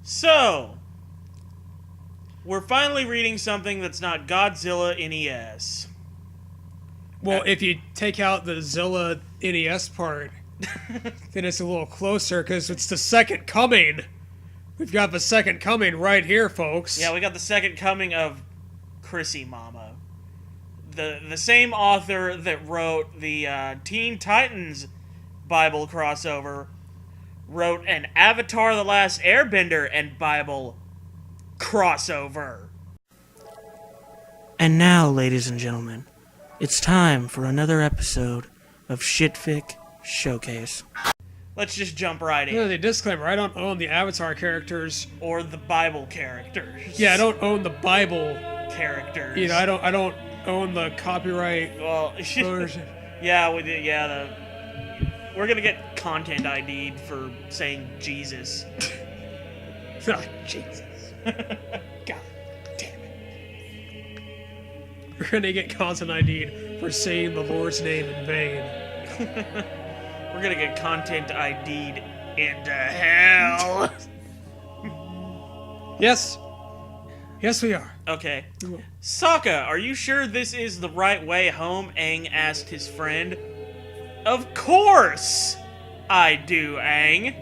So, we're finally reading something that's not Godzilla NES. Well, if you take out the Zilla NES part, then it's a little closer, because it's the second coming. We've got the second coming right here, folks. Yeah, we got the second coming of Chrissy Mama. The same author that wrote the Teen Titans Bible crossover wrote an Avatar The Last Airbender and Bible crossover. And now, ladies and gentlemen, it's time for another episode of Shitfic Showcase. Let's just jump right in. You know, the disclaimer, I don't own the Avatar characters. Or the Bible characters. Yeah, I don't own the Bible characters. You know, I don't own the copyright version. Yeah, we're gonna get content ID'd for saying Jesus. Oh, Jesus. God damn it. We're gonna get content ID'd for saying the Lord's name in vain. We're gonna get content ID'd into hell. Yes. Yes, we are. Okay. Sokka, are you sure this is the right way home? Aang asked his friend. Of course I do, Aang.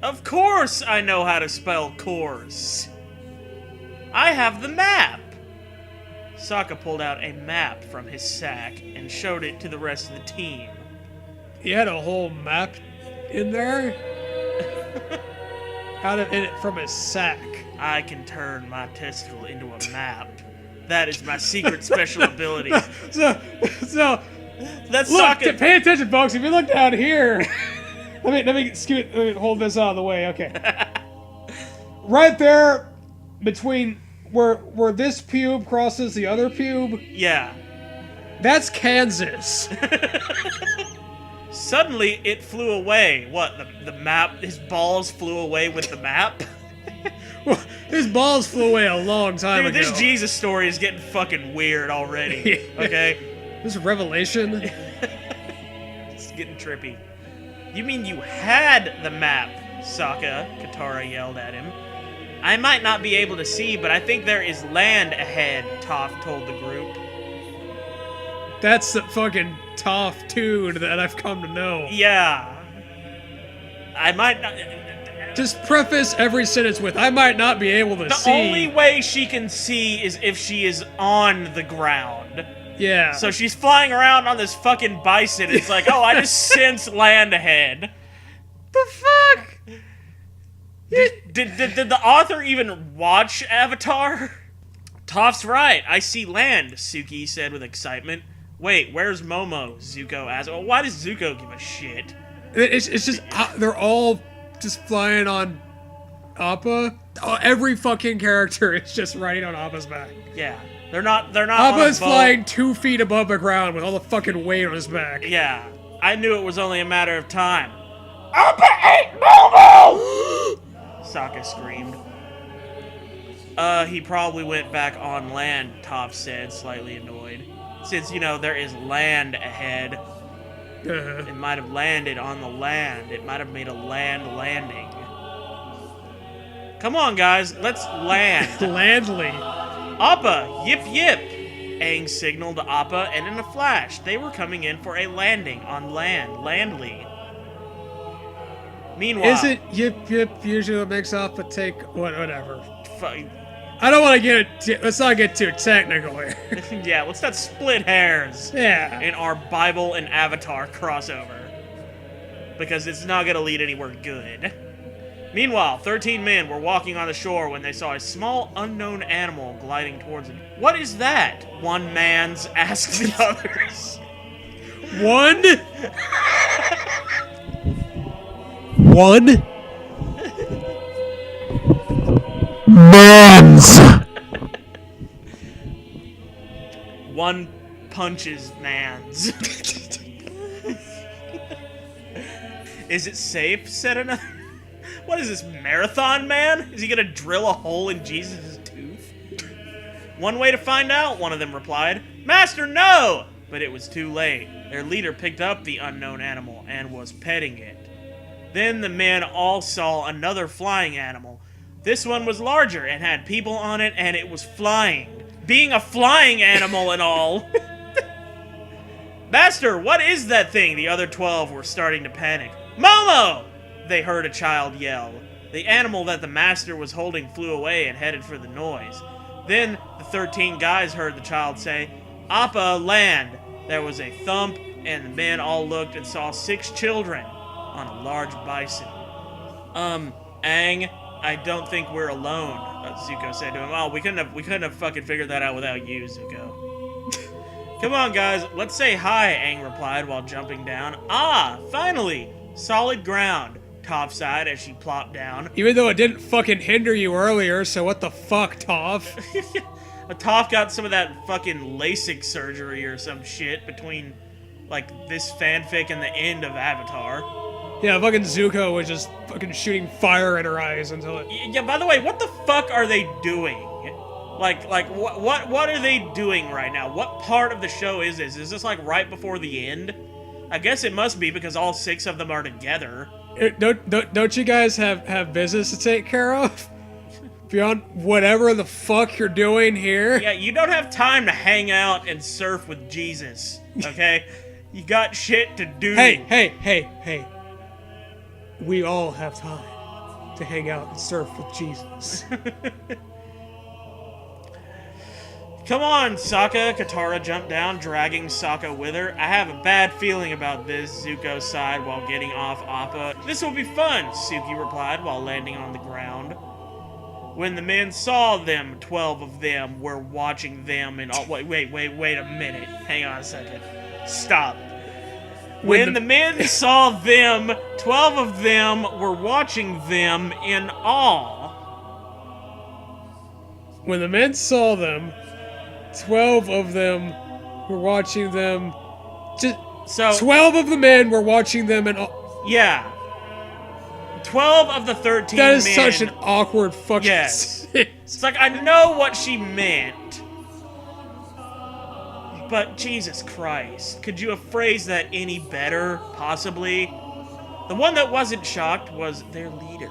Of course I know how to spell course. I have the map. Sokka pulled out a map from his sack and showed it to the rest of the team. He had a whole map in there? From his sack. I can turn my testicle into a map. That is my secret special ability. So that's look, Sokka. pay attention, folks. If you look down here, let me hold this out of the way. Okay, right there, between where this pube crosses the other pube. Yeah, that's Kansas. Suddenly, it flew away. What? The map? His balls flew away with the map. Well, his balls flew away a long time ago. This Jesus story is getting fucking weird already. Okay? This revelation. It's getting trippy. You mean you had the map, Sokka? Katara yelled at him. I might not be able to see, but I think there is land ahead, Toph told the group. That's the fucking Toph tune that I've come to know. Yeah. I might not... Just preface every sentence with, I might not be able to see. The only way she can see is if she is on the ground. Yeah. So she's flying around on this fucking bison. It's like, oh, I just sense land ahead. The fuck? Did the author even watch Avatar? Toph's right. I see land, Suki said with excitement. Wait, where's Momo? Zuko asked. Well, why does Zuko give a shit? It's just, they're all just flying on Appa. Oh, every fucking character is just riding on Appa's back. Yeah. They're not Appa's flying 2 feet above the ground with all the fucking weight on his back. Yeah. I knew it was only a matter of time. Appa ate Momo! Sokka screamed. He probably went back on land, Toph said, slightly annoyed. Since, there is land ahead. It might have landed on the land. It might have made a land landing. Come on, guys. Let's land. Landly. Appa, yip yip. Aang signaled to Appa, and in a flash, they were coming in for a landing on land. Landly. Meanwhile... Is it yip yip usually what makes Appa take... whatever. I don't want to let's not get too technical here. Yeah, let's not split hairs. Yeah. In our Bible and Avatar crossover. Because it's not going to lead anywhere good. Meanwhile, 13 men were walking on the shore when they saw a small, unknown animal gliding towards them. What is that? One man's asked the others. One? One? Mans. One punches mans. Is it safe? Said another. What is this, Marathon Man? Is he gonna drill a hole in Jesus' tooth? One way to find out, one of them replied. Master, no! But it was too late. Their leader picked up the unknown animal and was petting it. Then the men all saw another flying animal. This one was larger and had people on it, and it was flying. Being a flying animal and all. Master, what is that thing? The other 12 were starting to panic. Momo! They heard a child yell. The animal that the master was holding flew away and headed for the noise. Then the 13 guys heard the child say, Appa, land. There was a thump, and the men all looked and saw 6 children on a large bison. Aang, I don't think we're alone, Zuko said to him. Oh, we couldn't have fucking figured that out without you, Zuko. Come on, guys, let's say hi, Aang replied while jumping down. Ah, finally! Solid ground, Toph sighed as she plopped down. Even though it didn't fucking hinder you earlier, so what the fuck, Toph? Toph got some of that fucking LASIK surgery or some shit between, like, this fanfic and the end of Avatar. Yeah, fucking Zuko was just fucking shooting fire in her eyes until it... Yeah, by the way, what the fuck are they doing? Like, what are they doing right now? What part of the show is this? Is this, like, right before the end? I guess it must be because all 6 of them are together. Don't you guys have business to take care of? Beyond whatever the fuck you're doing here? Yeah, you don't have time to hang out and surf with Jesus, okay? You got shit to do. Hey. We all have time to hang out and surf with Jesus. Come on, Sokka. Katara jumped down, dragging Sokka with her. I have a bad feeling about this, Zuko sighed while getting off Appa. This will be fun, Suki replied while landing on the ground. When the men saw them, 12 of them were watching them in all... Wait a minute. Hang on a second. Stop. When the men saw them, 12 of them were watching them in awe. When the men saw them, 12 of them were watching them... So 12 of the men were watching them in awe. Yeah. 12 of the 13 That is men, such an awkward fucking... Yes. It's like, I know what she meant. But, Jesus Christ, could you have phrased that any better, possibly? The one that wasn't shocked was their leader.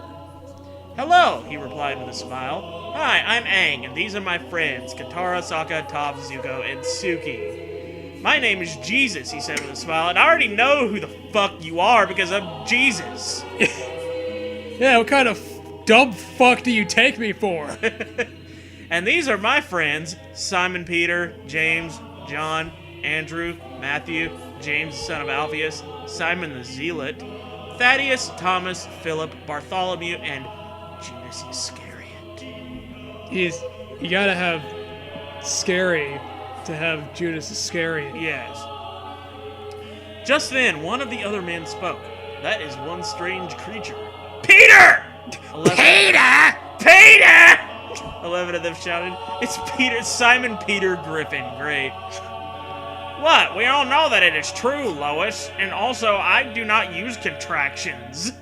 Hello, he replied with a smile. Hi, I'm Aang, and these are my friends, Katara, Sokka, Toph, Zuko, and Suki. My name is Jesus, he said with a smile, and I already know who the fuck you are because I'm Jesus. Yeah, what kind of dumb fuck do you take me for? And these are my friends, Simon Peter, James, John, Andrew, Matthew, James the son of Alphaeus, Simon the Zealot, Thaddeus, Thomas, Philip, Bartholomew, and Judas Iscariot. You gotta have scary to have Judas Iscariot. Yes. Just then, one of the other men spoke. That is one strange creature. Peter! 11 of them shouted. It's Simon Peter Griffin. Great. What? We all know that it is true, Lois. And also, I do not use contractions.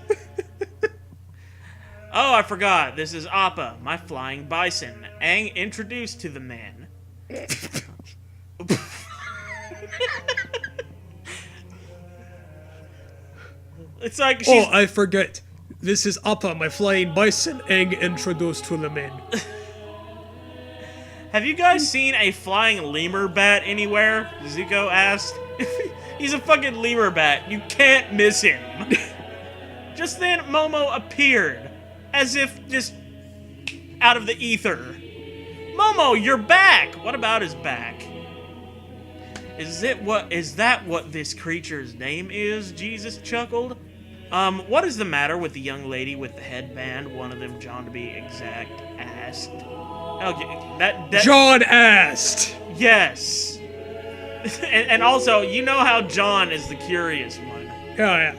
Oh, I forgot. This is Appa, my flying bison. Aang introduced to the man. It's like she's... Oh, I forget. This is Appa, my flying bison. Aang introduced to the men. Have you guys seen a flying lemur bat anywhere? Zuko asked. He's a fucking lemur bat. You can't miss him. Just then, Momo appeared, as if just out of the ether. Momo, you're back! What about his back? Is that what this creature's name is? Jesus chuckled. What is the matter with the young lady with the headband? One of them, John to be exact, asked. Okay, that John asked! Yes. and also, you know how John is the curious one. Yeah.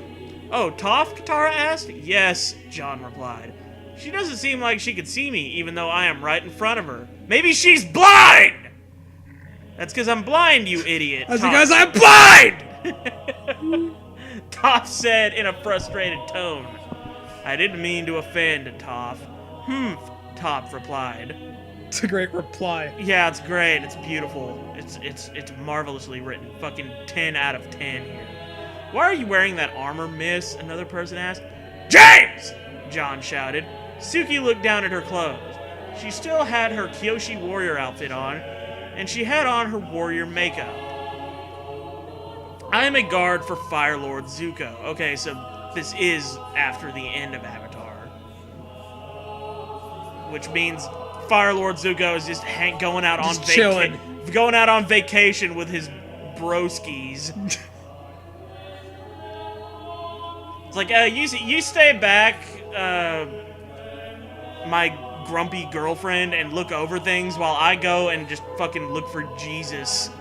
Oh, Toph? Katara asked. Yes, John replied. She doesn't seem like she could see me, even though I am right in front of her. Maybe she's blind! That's because I'm blind, you idiot. That's because I'm blind! Toph said in a frustrated tone. I didn't mean to offend, Toph. Toph replied. It's a great reply. Yeah, it's great. It's beautiful. It's marvelously written. Fucking 10 out of 10 here. Why are you wearing that armor, miss? Another person asked. James! John shouted. Suki looked down at her clothes. She still had her Kyoshi warrior outfit on, and she had on her warrior makeup. I am a guard for Fire Lord Zuko. Okay, so this is after the end of Avatar. Which means Fire Lord Zuko is just going out on vacation with his broskies. It's like, you stay back, my grumpy girlfriend, and look over things while I go and just fucking look for Jesus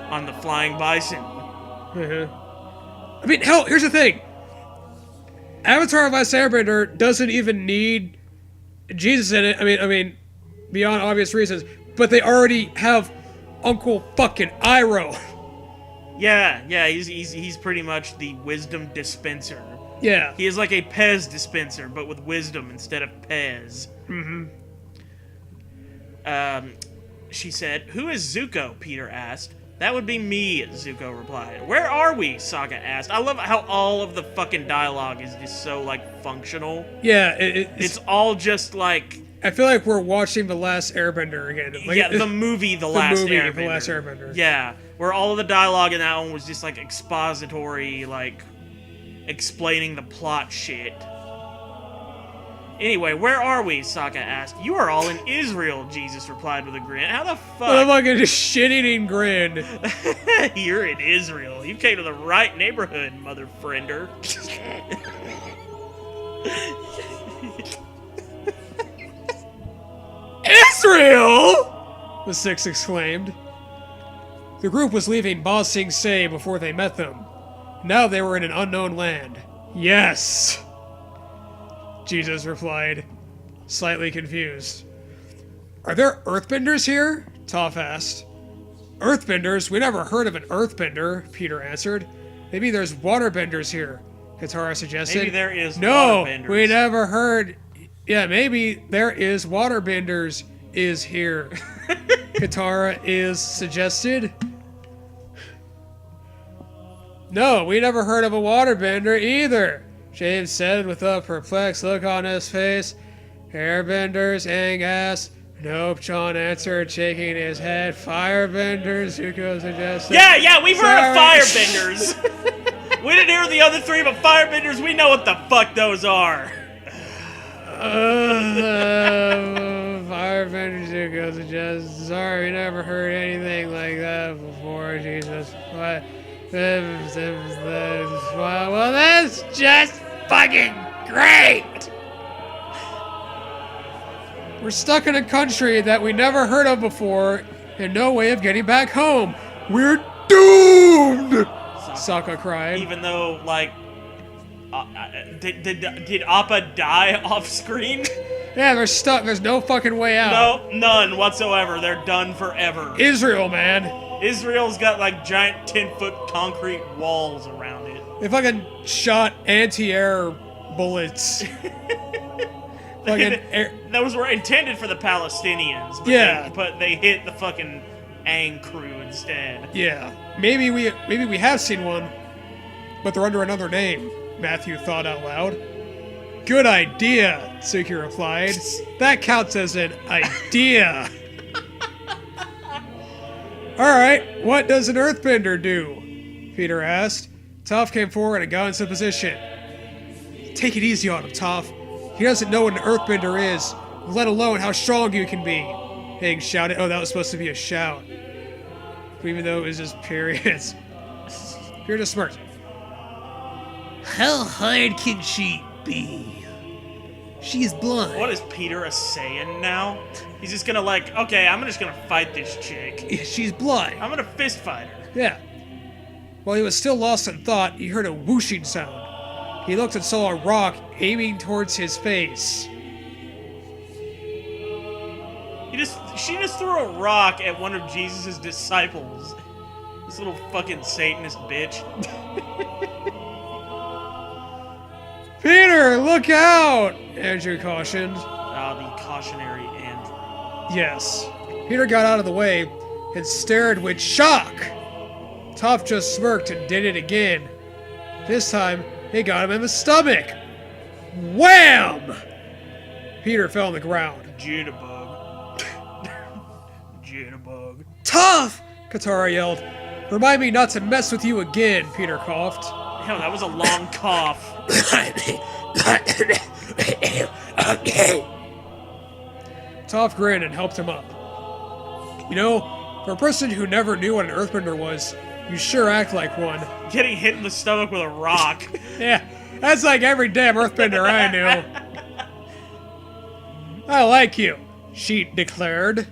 on the flying bison. I mean, hell, here's the thing. Avatar of Last Airbender doesn't even need Jesus in it. I mean, beyond obvious reasons. But they already have Uncle fucking Iroh. Yeah, he's pretty much the wisdom dispenser. Yeah. He is like a Pez dispenser, but with wisdom instead of Pez. She said, "Who is Zuko?" Peter asked. "That would be me," Zuko replied. "Where are we?" Sokka asked. I love how all of the fucking dialogue is just so, like, functional. Yeah, it's all just, like... I feel like we're watching The Last Airbender again. Like, yeah, the movie The Last Airbender. Yeah, where all of the dialogue in that one was just, like, expository, like, explaining the plot shit. Anyway, where are we? Sokka asked. "You are all in Israel," Jesus replied with a grin. How the fuck? I'm fucking just shit-eating grin. You're in Israel. You came to the right neighborhood, mother friender. Israel! The six exclaimed. The group was leaving Ba Sing Se before they met them. Now they were in an unknown land. Yes! Jesus replied, slightly confused. "Are there Earthbenders here?" Toph asked. "Earthbenders? We never heard of an Earthbender," Peter answered. "Maybe there's Waterbenders here," Katara suggested. Maybe there is Waterbenders. No, we never heard... Yeah, maybe there is Waterbenders is here. Katara is suggested. "No, we never heard of a Waterbender either," James said with a perplexed look on his face. "Airbenders, Aang asked. "Nope," John answered, shaking his head. "Firebenders," Zuko suggested. Yeah, we've heard of firebenders. We didn't hear the other three, but firebenders, we know what the fuck those are. Firebenders, Zuko suggested. "Sorry, we never heard anything like that before, Jesus. What? Well, that's just fucking great! We're stuck in a country that we never heard of before and no way of getting back home. We're doomed!" Sokka cried. Even though, like, did Appa die off screen? Yeah, they're stuck. There's no fucking way out. No, none whatsoever. They're done forever. Israel, man. Israel's got, like, giant 10-foot concrete walls around it. They fucking shot anti-air bullets. Those were intended for the Palestinians. But they hit the fucking Aang crew instead. Yeah. Maybe we have seen one, but they're under another name, Matthew thought out loud. "Good idea," Suki replied. "That counts as an idea." "Alright, what does an Earthbender do?" Peter asked. Toph came forward and got into position. "Take it easy on him, Toph. He doesn't know what an Earthbender is, let alone how strong you can be," Aang shouted. Oh, that was supposed to be a shout. Even though it was just periods. Peter just smirked. "How hard can she be? She is blind." What is Peter a Saiyan now? He's just gonna, like, okay, I'm just gonna fight this chick. She's blind. I'm gonna fist fight her. Yeah. While he was still lost in thought, he heard a whooshing sound. He looked and saw a rock aiming towards his face. She just threw a rock at one of Jesus' disciples. This little fucking Satanist bitch. "Peter, look out!" Andrew cautioned. The cautionary Andrew. Yes. Peter got out of the way and stared with shock. Toph just smirked and did it again. This time, it got him in the stomach. Wham! Peter fell on the ground. Jitterbug. Jitterbug. Tough! Katara yelled. Remind me not to mess with you again, Peter coughed. Hell, that was a long cough. Toph grinned and helped him up. You know, for a person who never knew what an Earthbender was, you sure act like one. Getting hit in the stomach with a rock. Yeah, that's like every damn Earthbender I knew. I like you, Sheet declared.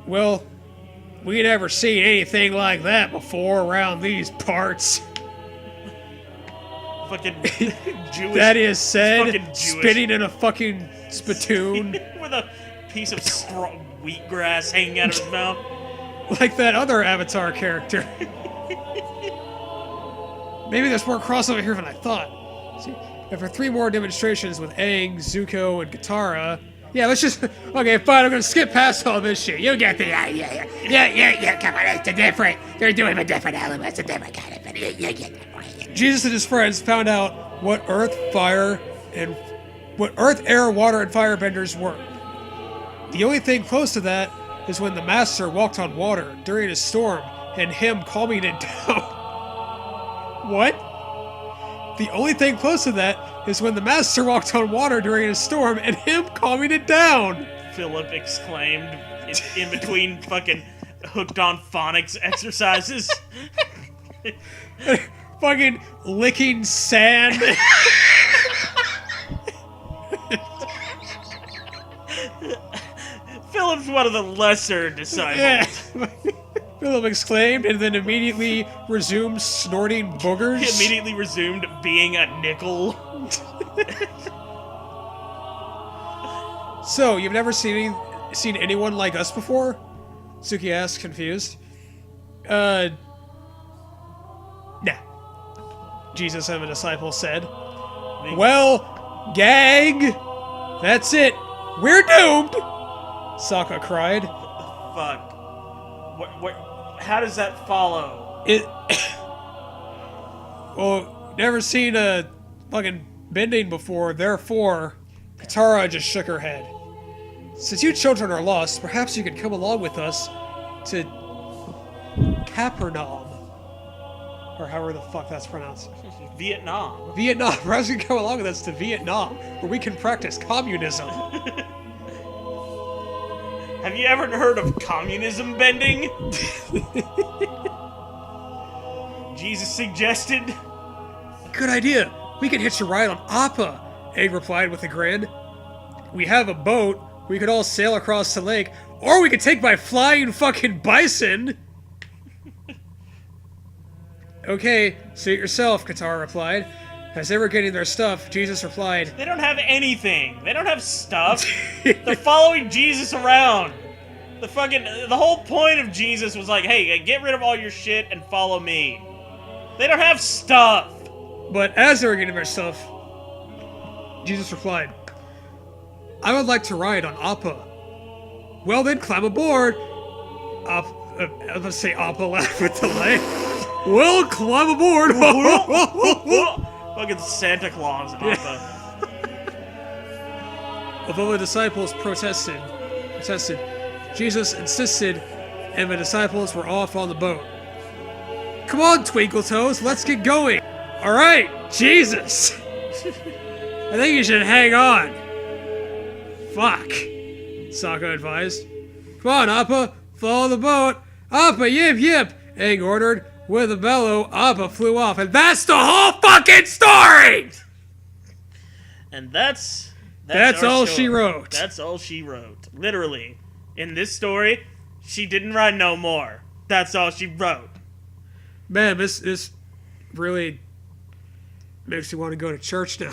Well, we never seen anything like that before around these parts. Fucking Jewish. That is said, fucking Jewish. spitting in a fucking spittoon. With a piece of wheatgrass hanging out of his mouth. Like that other Avatar character. Maybe there's more crossover here than I thought. See, after 3 more demonstrations with Aang, Zuko, and Katara... Yeah, let's just... Okay, fine, I'm gonna skip past all this shit. You get the idea. Yeah, come on, it's a different... They're doing a different element, it's a different kind of thing. Jesus and his friends found out what Earth, Air, Water, and Firebenders were. The only thing close to that is when the Master walked on water during a storm and him calming it down. What? The only thing close to that is when the Master walked on water during a storm and him calming it down. Philip exclaimed in between fucking hooked on phonics exercises. Fucking licking sand. Philip's one of the lesser disciples. Yeah. Philip exclaimed and then immediately resumed snorting boogers. He immediately resumed being a nickel. So, you've never seen anyone like us before? Suki asked, confused. Nah. Jesus and the disciples said. Well, gang, that's it. We're doomed! Sokka cried. Fuck. What? How does that follow? Well, never seen a fucking bending before, therefore, Katara just shook her head. Since you children are lost, perhaps you could come along with us to Capernaum. Or however the fuck that's pronounced. Vietnam. Perhaps you can come along with us to Vietnam, where we can practice communism. Have you ever heard of communism bending? Jesus suggested. Good idea. We can hitch a ride on Appa, Egg replied with a grin. We have a boat. We could all sail across the lake. Or we could take my flying fucking bison. Okay, suit yourself, Katara replied. As they were getting their stuff, Jesus replied, They don't have anything. They don't have stuff. They're following Jesus around. The whole point of Jesus was like, hey, get rid of all your shit and follow me. They don't have stuff. But as they were getting their stuff, Jesus replied, I would like to ride on Appa. Well then, climb aboard. Let's say Appa laughed with delight. Well, climb aboard. Fucking Santa Claus, Appa. Although the disciples protested, Jesus insisted, and the disciples were off on the boat. Come on, Twinkle Toes, let's get going. All right, Jesus. I think you should hang on. Fuck, Sokka advised. Come on, Appa, follow the boat. Appa, yip yip, Aang ordered. With a bellow, Appa flew off, and that's the whole fucking story! And that's all story. she wrote. That's all she wrote. Literally. In this story, she didn't write no more. That's all she wrote. Man, this really makes me want to go to church now.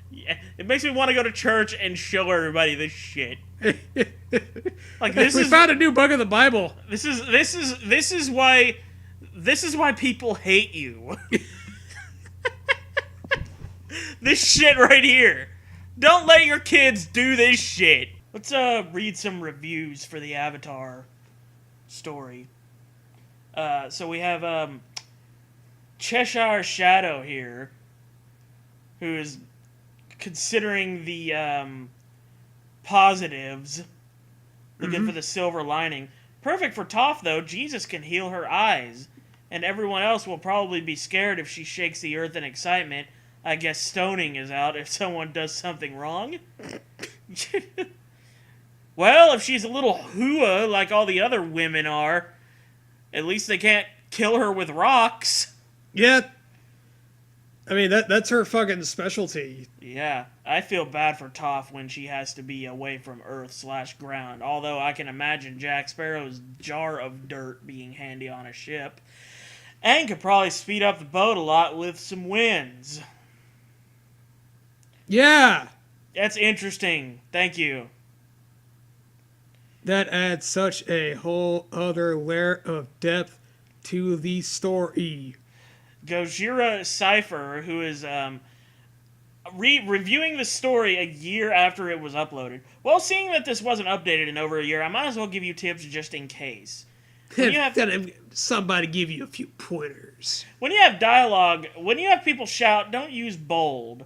Yeah, it makes me want to go to church and show everybody this shit. Like we found a new bug in the Bible. This is why people hate you. This shit right here. Don't let your kids do this shit. Let's read some reviews for the Avatar story. So we have Cheshire Shadow here, who is considering the positives. Looking for the silver lining. Perfect for Toph, though. Jesus can heal her eyes. And everyone else will probably be scared if she shakes the earth in excitement. I guess stoning is out if someone does something wrong. Well, if she's a little hua like all the other women are, at least they can't kill her with rocks. Yeah. I mean, that's her fucking specialty. Yeah, I feel bad for Toph when she has to be away from Earth/ground, although I can imagine Jack Sparrow's jar of dirt being handy on a ship. And could probably speed up the boat a lot with some winds. Yeah! That's interesting. Thank you. That adds such a whole other layer of depth to the story. Gojira Cypher, who is reviewing the story a year after it was uploaded. Well, seeing that this wasn't updated in over a year, I might as well give you tips just in case. Somebody give you a few pointers. When you have dialogue, when you have people shout, don't use bold.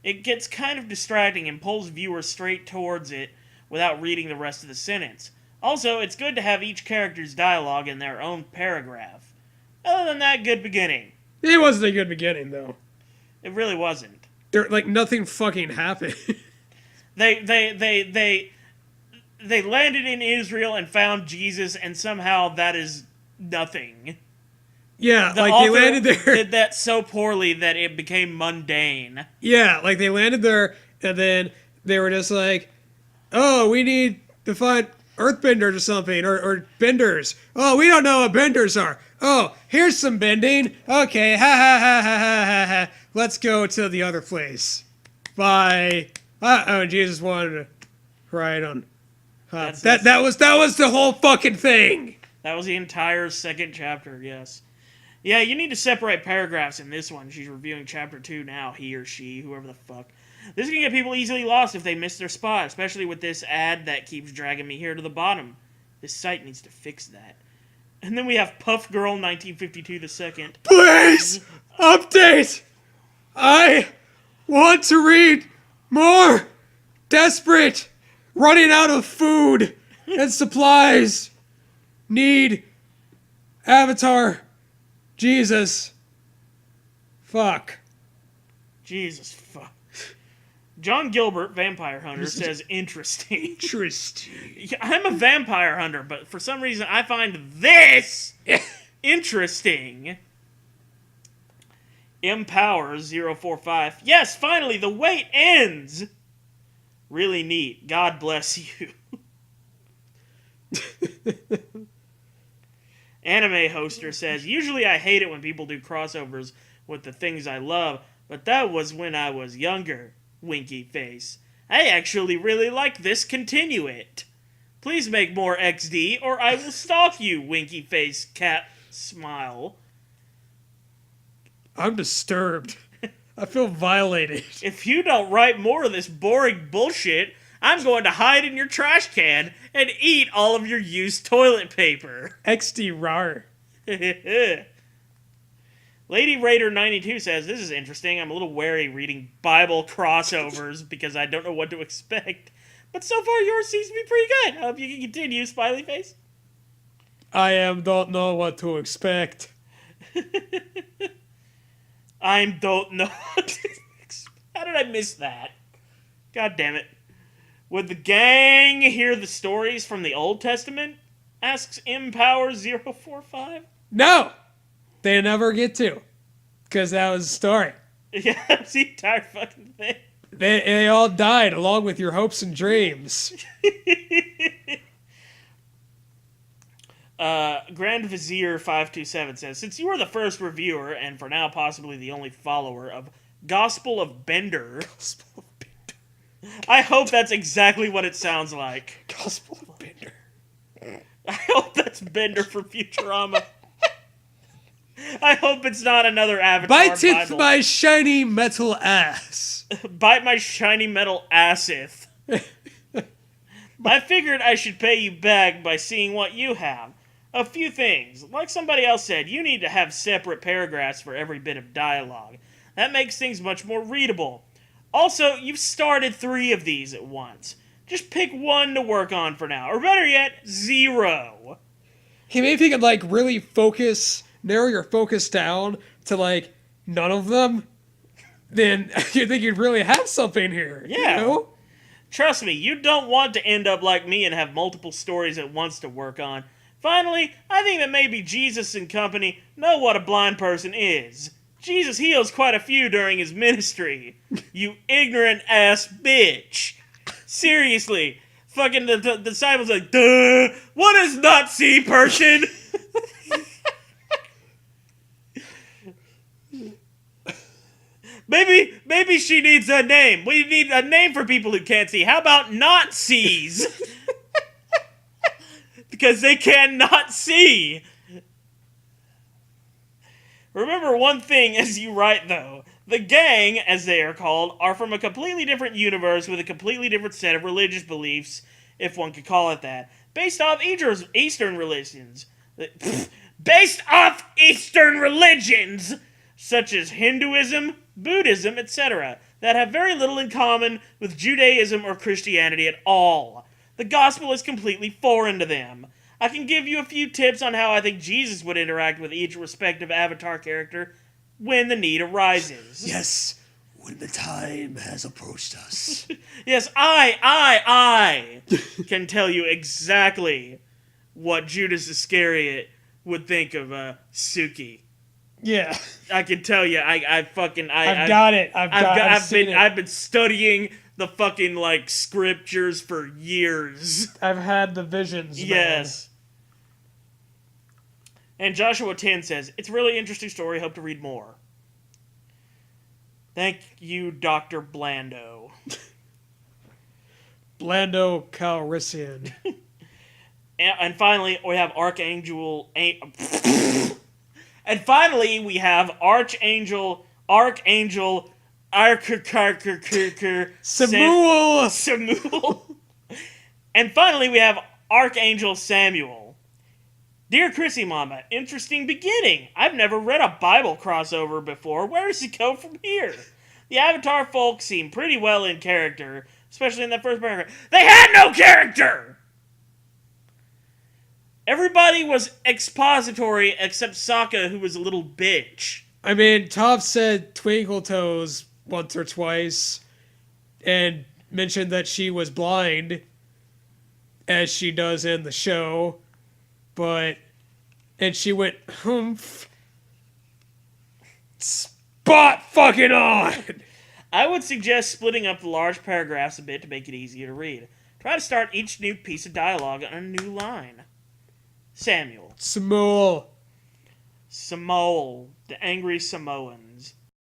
It gets kind of distracting and pulls viewers straight towards it without reading the rest of the sentence. Also, it's good to have each character's dialogue in their own paragraph. Other than that, good beginning. It wasn't a good beginning, though. It really wasn't. Nothing fucking happened. They landed in Israel and found Jesus, and somehow that is nothing. Yeah, The they author landed there. did that so poorly that it became mundane. Yeah, they landed there, and then they were just like, oh, we need to find Earthbenders or something, or benders. Oh, we don't know what benders are. Oh, here's some bending. Okay, ha ha ha ha ha ha ha. Let's go to the other place. Bye. Oh, Jesus wanted to ride on. That was the whole fucking thing. That was the entire second chapter, yes. Yeah, you need to separate paragraphs in this one. She's reviewing chapter 2 now, he or she, whoever the fuck. This can get people easily lost if they miss their spot, especially with this ad that keeps dragging me here to the bottom. This site needs to fix that. And then we have Puff Girl 1952 the second. Please! Update! I want to read more! Desperate! Running out of food and supplies! Need Avatar. Jesus. Fuck. Jesus fuck. John Gilbert, Vampire Hunter, says interesting. Interesting. I'm a vampire hunter, but for some reason I find this interesting. Empower045. Yes, finally, the wait ends! Really neat. God bless you. Anime Hoster says, usually I hate it when people do crossovers with the things I love, but that was when I was younger. Winky face. I actually really like this. Continue it. Please make more XD or I will stalk you, winky face cat smile. I'm disturbed. I feel violated. If you don't write more of this boring bullshit, I'm going to hide in your trash can and eat all of your used toilet paper. XD rar. Lady Raider 92 says, this is interesting. I'm a little wary reading Bible crossovers because I don't know what to expect. But so far yours seems to be pretty good. I hope you can continue, smiley face. I don't know what to expect. I don't know what to expect. How did I miss that? God damn it. Would the gang hear the stories from the Old Testament? Asks Empower045. No! They never get to. Because that was the story. Yeah, that's the entire fucking thing. They all died along with your hopes and dreams. Grand Vizier 527 says, since you are the first reviewer, and for now possibly the only follower of Gospel of Bender... Gospel of Bender. I hope that's exactly what it sounds like. Gospel of Bender. I hope that's Bender from Futurama. I hope it's not another Avatar Bite it Bible. my shiny metal ass. Bite my shiny metal asseth. I figured I should pay you back by seeing what you have. A few things. Like somebody else said, you need to have separate paragraphs for every bit of dialogue. That makes things much more readable. Also, you've started 3 of these at once. Just pick 1 to work on for now. Or better yet, 0. Hey, maybe if you could, like, really narrow your focus down to, like, none of them, then you think you'd really have something here. Yeah. You know? Trust me, you don't want to end up like me and have multiple stories at once to work on. Finally, I think that maybe Jesus and company know what a blind person is. Jesus heals quite a few during his ministry. You ignorant ass bitch. Seriously. Fucking the disciples like, duh, what is not see person? Maybe she needs a name. We need a name for people who can't see. How about Nazis? Because they cannot see. Remember one thing as you write, though. The gang, as they are called, are from a completely different universe with a completely different set of religious beliefs, if one could call it that, based off Eastern religions. Based off Eastern religions! Such as Hinduism, Buddhism, etc., that have very little in common with Judaism or Christianity at all. The gospel is completely foreign to them. I can give you a few tips on how I think Jesus would interact with each respective avatar character when the need arises. Yes, when the time has approached us. Yes, I can tell you exactly what Judas Iscariot would think of Suki. Yeah. I can tell you, I've got it. I've been studying the fucking, like, scriptures for years. I've had the visions. Man. Yes. And Joshua 10 says, it's a really interesting story. Hope to read more. Thank you, Dr. Blando. Blando Calrissian. And finally, we have Archangel... And finally, we have Archangel... Samuel. And finally, we have Archangel Samuel. Dear Chrissy Mama, interesting beginning. I've never read a Bible crossover before. Where does it go from here? The Avatar folk seem pretty well in character, especially in that first paragraph. They had no character! Everybody was expository except Sokka, who was a little bitch. I mean, Toph said Twinkle Toes once or twice and mentioned that she was blind, as she does in the show, and she went, humph, spot fucking on! I would suggest splitting up the large paragraphs a bit to make it easier to read. Try to start each new piece of dialogue on a new line. Samuel. Samuel. Samoal, the angry Samoans.